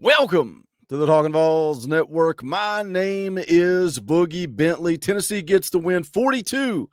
Welcome to the Talkin VAWLS Network. My name is Boogie Bentley. Tennessee gets the win 42-9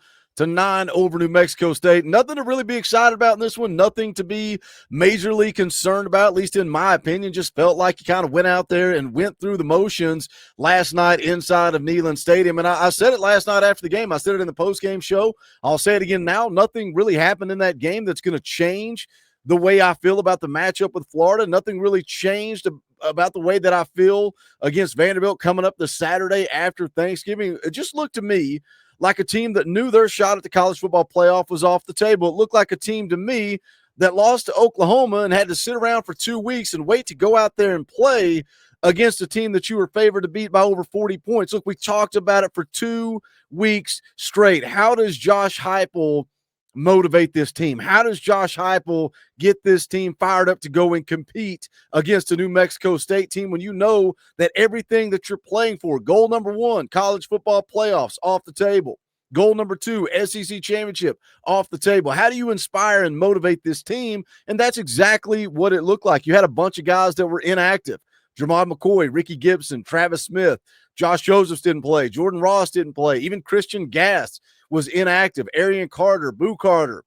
over New Mexico State. Nothing to really be excited about in this one. Nothing to be majorly concerned about, at least in my opinion. Just felt like you kind of went out there and went through the motions last night inside of Neyland Stadium. And I said it last night after the game. I said it in the postgame show. I'll say it again now. Nothing really happened in that game that's going to change the way I feel about the matchup with Florida. Nothing really changed about the way that I feel against Vanderbilt coming up the Saturday after Thanksgiving. It just looked to me like a team that knew their shot at the college football playoff was off the table. It looked like a team to me that lost to Oklahoma and had to sit around for 2 weeks and wait to go out there and play against a team that you were favored to beat by over 40 points. Look, we talked about it for 2 weeks straight. How does Josh Heupel motivate this team? How does Josh Heupel get this team fired up to go and compete against a New Mexico State team when you know that everything that you're playing for, goal number 1, college football playoffs, off the table. Goal number 2, SEC championship, off the table. How do you inspire and motivate this team? And that's exactly what it looked like. You had a bunch of guys that were inactive. Jermod McCoy, Ricky Gibson, Travis Smith, Josh Josephs didn't play. Jordan Ross didn't play. Even Christian Gass was inactive. Arian Carter, Boo Carter,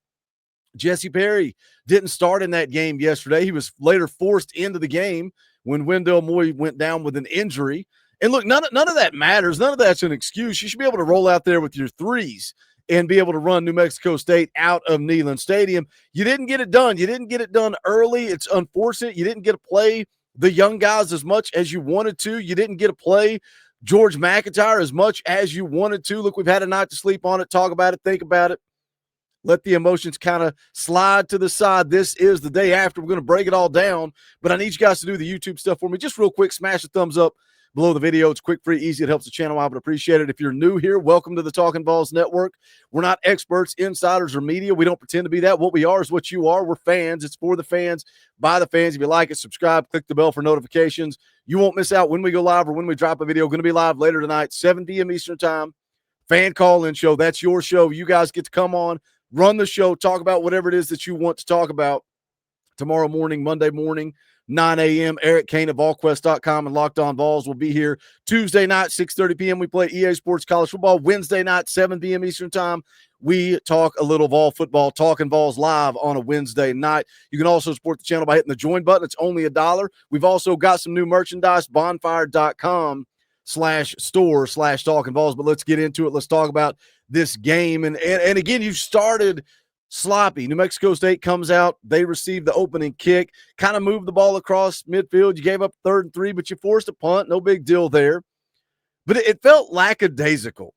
Jesse Perry didn't start in that game yesterday. He was later forced into the game when Wendell Moy went down with an injury. And look, none of that matters. None of that's an excuse. You should be able to roll out there with your threes and be able to run New Mexico State out of Neyland Stadium. You didn't get it done. You didn't get it done early. It's unfortunate. You didn't get to play the young guys as much as you wanted to. You didn't get to play George McIntyre as much as you wanted to. Look, we've had a night to sleep on it, talk about it, think about it. Let the emotions kind of slide to the side. This is the day after. We're going to break it all down, but I need you guys to do the YouTube stuff for me. Just real quick, smash a thumbs up below the video. It's quick, free, easy. It helps the channel. I would appreciate it. If you're new here, welcome to the Talkin VAWLS Network. We're not experts, insiders, or media. We don't pretend to be that. What we are is what you are. We're fans. It's for the fans, by the fans. If you like it, subscribe, click the bell for notifications. You won't miss out when we go live or when we drop a video. Going to be live later tonight, 7 p.m. Eastern time. Fan call-in show. That's your show. You guys get to come on, run the show, talk about whatever it is that you want to talk about tomorrow morning, Monday morning, 9 a.m. Eric Kane at VolQuest.com and Locked On Vols will be here Tuesday night, 6:30 p.m. We play EA Sports College Football. Wednesday night, 7 p.m. Eastern Time. We talk a little Vol football, Talkin VAWLS live on a Wednesday night. You can also support the channel by hitting the join button. It's only $1. We've also got some new merchandise, bonfire.com/store/Talkin VAWLS. But let's get into it. Let's talk about this game. And again, you started sloppy. New Mexico State comes out. They receive the opening kick, kind of moved the ball across midfield. You gave up 3rd and 3, but you forced a punt. No big deal there. But it felt lackadaisical,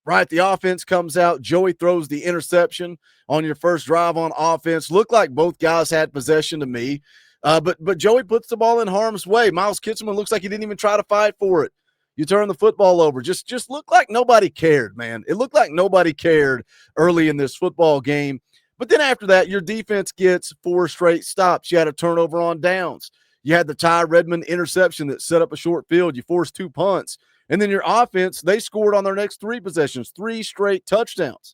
right? The offense comes out. Joey throws the interception on your first drive on offense. Looked like both guys had possession to me. But Joey puts the ball in harm's way. Miles Kitselman looks like he didn't even try to fight for it. You turn the football over. Just looked like nobody cared, man. It looked like nobody cared early in this football game. But then after that, your defense gets 4 straight stops. You had a turnover on downs. You had the Ty Redmond interception that set up a short field. You forced 2 punts. And then your offense, they scored on their next 3 possessions, 3 straight touchdowns.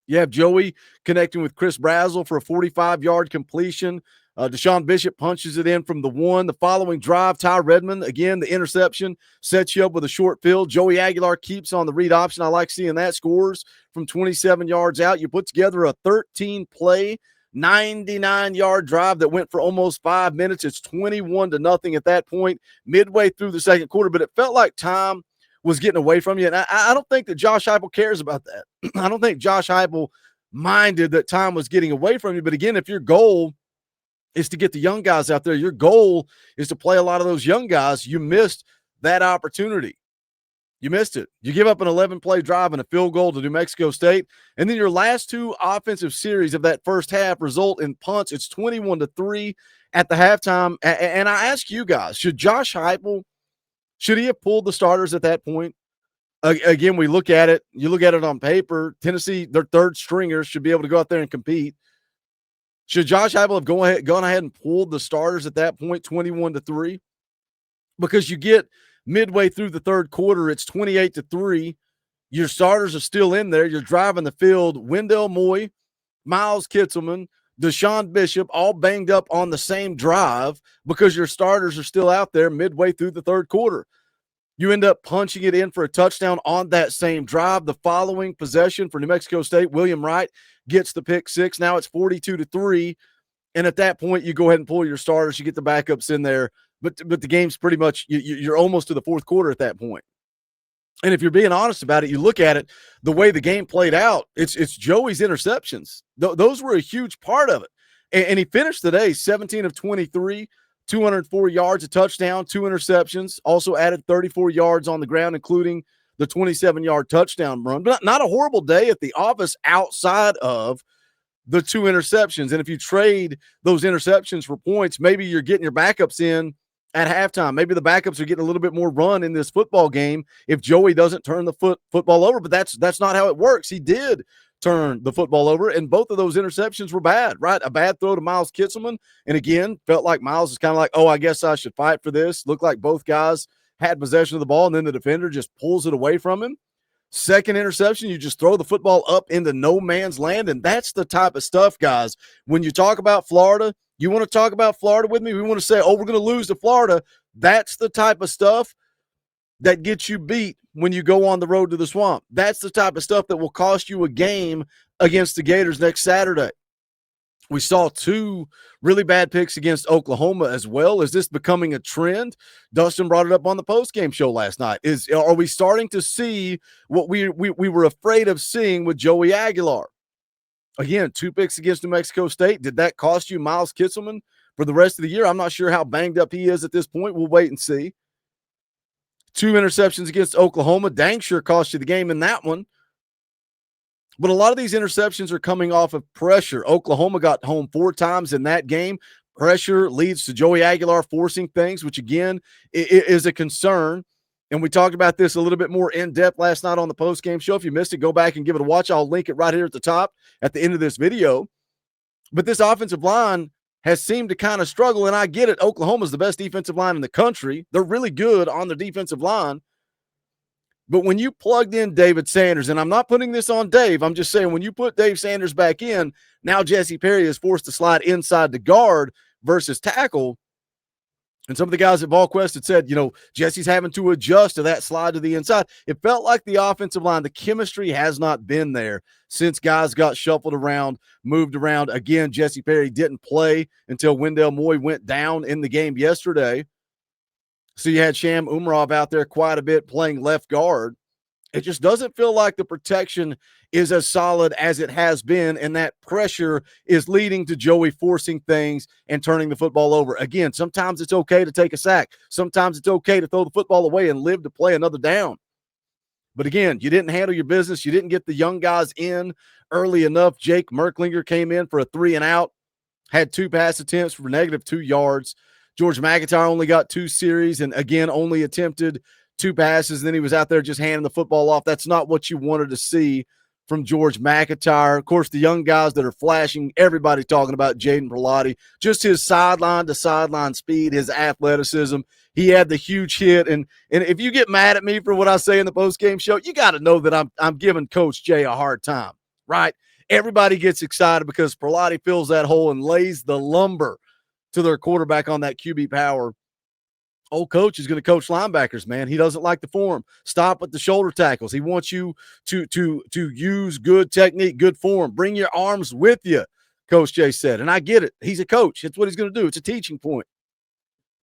You have Joey connecting with Chris Brazzell for a 45-yard completion. Deshaun Bishop punches it in from the 1. The following drive, Ty Redmond, again, the interception sets you up with a short field. Joey Aguilar keeps on the read option. I like seeing that. Scores from 27 yards out. You put together a 13-play, 99-yard drive that went for almost 5 minutes. It's 21-0 at that point, midway through the second quarter. But it felt like time was getting away from you. And I don't think that Josh Heupel cares about that. I don't think Josh Heupel minded that time was getting away from you. But again, if your goal is to get the young guys out there, your goal is to play a lot of those young guys, you missed that opportunity. You missed it. You give up an 11-play drive and a field goal to New Mexico State, and then your last 2 offensive series of that first half result in punts. It's 21-3 at the halftime. And I ask you guys, should Josh Heupel, should he have pulled the starters at that point? Again, we look at it. You look at it on paper. Tennessee, their 3rd stringers, should be able to go out there and compete. Should Josh Heupel have gone ahead and pulled the starters at that point, 21-3? Because you get midway through the 3rd quarter, it's 28-3. Your starters are still in there. You're driving the field. Wendell Moy, Miles Kitselman, Deshaun Bishop all banged up on the same drive because your starters are still out there midway through the third quarter. You end up punching it in for a touchdown on that same drive. The following possession for New Mexico State, William Wright gets the pick six. Now it's 42-3. And at that point, you go ahead and pull your starters. You get the backups in there. But the game's pretty much, you're almost to the fourth quarter at that point. And if you're being honest about it, you look at it, the way the game played out, it's Joey's interceptions. Those were a huge part of it. And he finished the day 17 of 23, 204 yards, a touchdown, 2 interceptions, also added 34 yards on the ground, including the 27-yard touchdown run. But not a horrible day at the office outside of the 2 interceptions. And if you trade those interceptions for points, maybe you're getting your backups in at halftime. Maybe the backups are getting a little bit more run in this football game if Joey doesn't turn the football over. But that's not how it works. He did turn the football over, and both of those interceptions were bad, right? A bad throw to Miles Kitselman, and again, felt like Miles is kind of like, oh, I guess I should fight for this. Looked like both guys had possession of the ball, and then the defender just pulls it away from him. Second interception, you just throw the football up into no man's land, and that's the type of stuff, guys. When you talk about Florida, you want to talk about Florida with me? We want to say, oh, we're going to lose to Florida. That's the type of stuff that gets you beat when you go on the road to the Swamp. That's the type of stuff that will cost you a game against the Gators next Saturday. We saw 2 really bad picks against Oklahoma as well. Is this becoming a trend? Dustin brought it up on the postgame show last night. Are we starting to see what we were afraid of seeing with Joey Aguilar? Again, 2 picks against New Mexico State. Did that cost you Miles Kitselman for the rest of the year? I'm not sure how banged up he is at this point. We'll wait and see. 2 interceptions against Oklahoma. Dang sure cost you the game in that one. But a lot of these interceptions are coming off of pressure. Oklahoma got home 4 times in that game. Pressure leads to Joey Aguilar forcing things, which, again, is a concern. And we talked about this a little bit more in depth last night on the postgame show. If you missed it, go back and give it a watch. I'll link it right here at the top at the end of this video. But this offensive line has seemed to kind of struggle, and I get it. Oklahoma's the best defensive line in the country. They're really good on the defensive line. But when you plugged in David Sanders, and I'm not putting this on Dave, I'm just saying when you put Dave Sanders back in, now Jesse Perry is forced to slide inside the guard versus tackle. And some of the guys at VolQuest had said, Jesse's having to adjust to that slide to the inside. It felt like the offensive line, the chemistry has not been there since guys got shuffled around, moved around. Again, Jesse Perry didn't play until Wendell Moy went down in the game yesterday. So you had Sham Umarov out there quite a bit playing left guard. It just doesn't feel like the protection is as solid as it has been, and that pressure is leading to Joey forcing things and turning the football over. Again, sometimes it's okay to take a sack. Sometimes it's okay to throw the football away and live to play another down. But again, you didn't handle your business. You didn't get the young guys in early enough. Jake Merklinger came in for a 3-and-out, had 2 pass attempts for -2 yards. George McIntyre only got 2 series and, again, only attempted 2 passes, and then he was out there just handing the football off. That's not what you wanted to see from George McIntyre. Of course, the young guys that are flashing, everybody talking about Jaden Perlotti, just his sideline-to-sideline speed, his athleticism. He had the huge hit, and if you get mad at me for what I say in the postgame show, you got to know that I'm giving Coach Jay a hard time, right? Everybody gets excited because Perlotti fills that hole and lays the lumber to their quarterback on that QB power. Old coach is going to coach linebackers, man. He doesn't like the form. Stop with the shoulder tackles. He wants you to use good technique, good form. Bring your arms with you, Coach Jay said. And I get it. He's a coach. It's what he's going to do. It's a teaching point.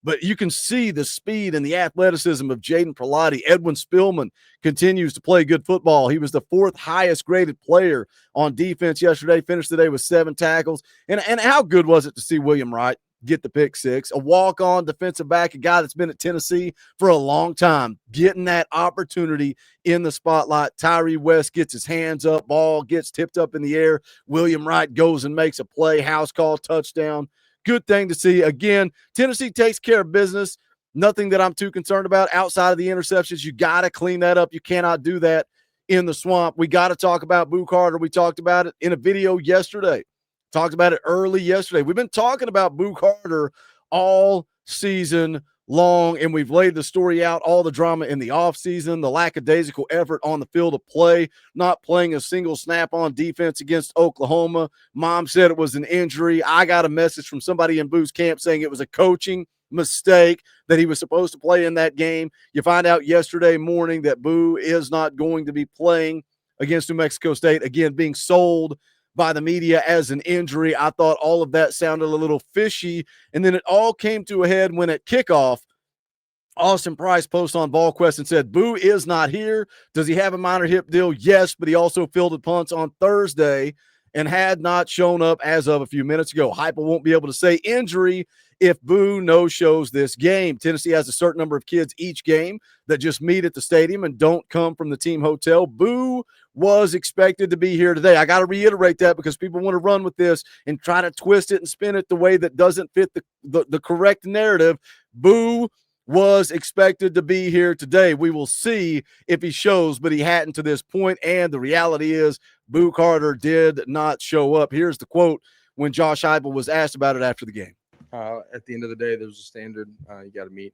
But you can see the speed and the athleticism of Jaden Perlotti. Edwin Spillman continues to play good football. He was the 4th highest graded player on defense yesterday, finished the day with 7 tackles. And how good was it to see William Wright get the pick 6, a walk-on defensive back, a guy that's been at Tennessee for a long time, getting that opportunity in the spotlight. Tyree West gets his hands up, ball gets tipped up in the air. William Wright goes and makes a play, house call, touchdown. Good thing to see. Again, Tennessee takes care of business. Nothing that I'm too concerned about outside of the interceptions. You got to clean that up. You cannot do that in the Swamp. We got to talk about Boo Carter. We talked about it in a video yesterday. Talked about it early yesterday. We've been talking about Boo Carter all season long, and we've laid the story out, all the drama in the offseason, the lackadaisical effort on the field of play, not playing a single snap on defense against Oklahoma. Mom said it was an injury. I got a message from somebody in Boo's camp saying it was a coaching mistake, that he was supposed to play in that game. You find out yesterday morning that Boo is not going to be playing against New Mexico State, again, being sold by the media as an injury. I thought all of that sounded a little fishy, and then it all came to a head when at kickoff, Austin Price posts on VolQuest and said, Boo is not here. Does he have a minor hip deal? Yes, but he also fielded punts on Thursday and had not shown up as of a few minutes ago. Heupel won't be able to say injury if Boo no-shows this game. Tennessee has a certain number of kids each game that just meet at the stadium and don't come from the team hotel. Boo was expected to be here today. I got to reiterate that because people want to run with this and try to twist it and spin it the way that doesn't fit the correct narrative. Boo was expected to be here today. We will see if he shows, but he hadn't to this point, and the reality is Boo Carter did not show up. Here's the quote when Josh Heupel was asked about it after the game. At the end of the day, there's a standard you got to meet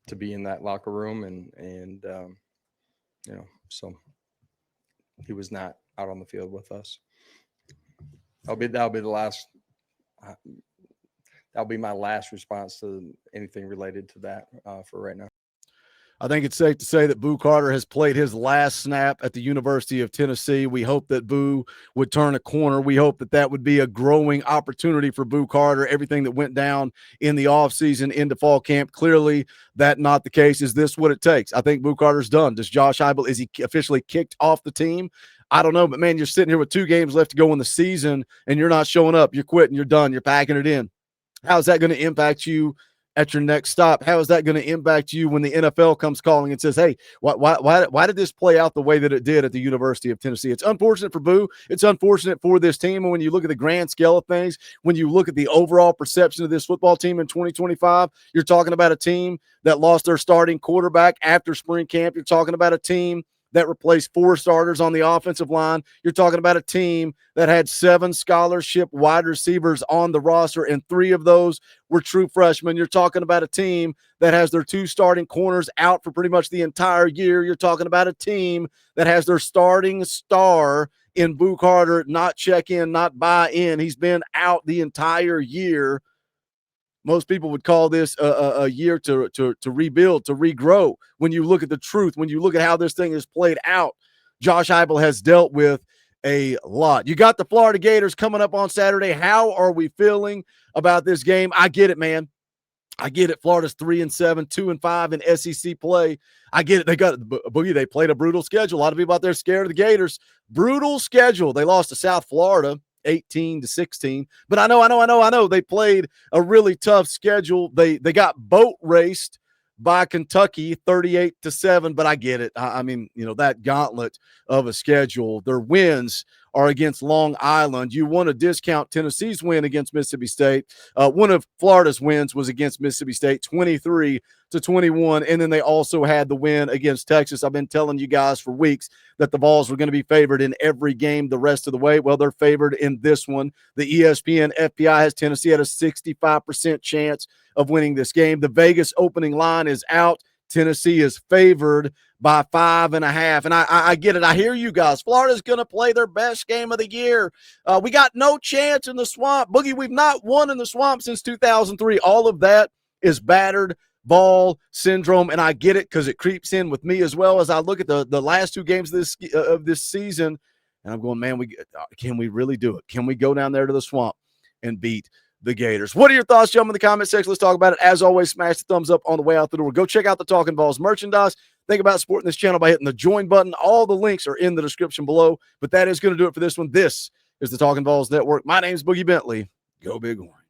to be in that locker room, and so he was not out on the field with us. That'll be the last. That'll be my last response to anything related to that for right now. I think it's safe to say that Boo Carter has played his last snap at the University of Tennessee. We hope that Boo would turn a corner. We hope that that would be a growing opportunity for Boo Carter. Everything that went down in the offseason into fall camp, clearly that not the case. Is this what it takes? I think Boo Carter's done. Does Josh Heupel, is he officially kicked off the team? I don't know, but man, you're sitting here with 2 games left to go in the season and you're not showing up. You're quitting. You're done. You're packing it in. How is that going to impact you at your next stop? How is that going to impact you when the NFL comes calling and says, hey, why did this play out the way that it did at the University of Tennessee? It's unfortunate for Boo. It's unfortunate for this team. And when you look at the grand scale of things, when you look at the overall perception of this football team in 2025, you're talking about a team that lost their starting quarterback after spring camp. You're talking about a team that replaced 4 starters on the offensive line. You're talking about a team that had 7 scholarship wide receivers on the roster, and 3 of those were true freshmen. You're talking about a team that has their 2 starting corners out for pretty much the entire year. You're talking about a team that has their starting star in Boo Carter not check in, not buy in. He's been out the entire year. Most people would call this a year to rebuild, to regrow. When you look at the truth, when you look at how this thing is played out, Josh Heupel has dealt with a lot. You got the Florida Gators coming up on Saturday. How are we feeling about this game? I get it, man. I get it. Florida's 3-7, 2-5 in SEC play. I get it. They got Boogie. They played a brutal schedule. A lot of people out there scared of the Gators. Brutal schedule. They lost to South Florida 18-16. But I know. They played a really tough schedule. They got boat raced by Kentucky 38-7, but I get it. I mean, that gauntlet of a schedule. Their wins are against Long Island. You want to discount Tennessee's win against Mississippi State. One of Florida's wins was against Mississippi State, 23-21, and then they also had the win against Texas. I've been telling you guys for weeks that the Vols were going to be favored in every game the rest of the way. Well, they're favored in this one. The ESPN FPI has Tennessee at a 65% chance of winning this game. The Vegas opening line is out. Tennessee is favored by 5.5. And I get it. I hear you guys. Florida's going to play their best game of the year. We got no chance in the swamp. Boogie, we've not won in the swamp since 2003. All of that is battered ball syndrome, and I get it because it creeps in with me as well as I look at the last 2 games of this season, and I'm going, man, can we really do it? Can we go down there to the swamp and beat the Gators? What are your thoughts? Jump in the comment section. Let's talk about it. As always, smash the thumbs up on the way out the door. Go check out the Talkin VAWLS merchandise. Think about supporting this channel by hitting the join button. All the links are in the description below, but that is going to do it for this one. This is the Talkin VAWLS Network. My name is Boogie Bentley. Go Big Orange.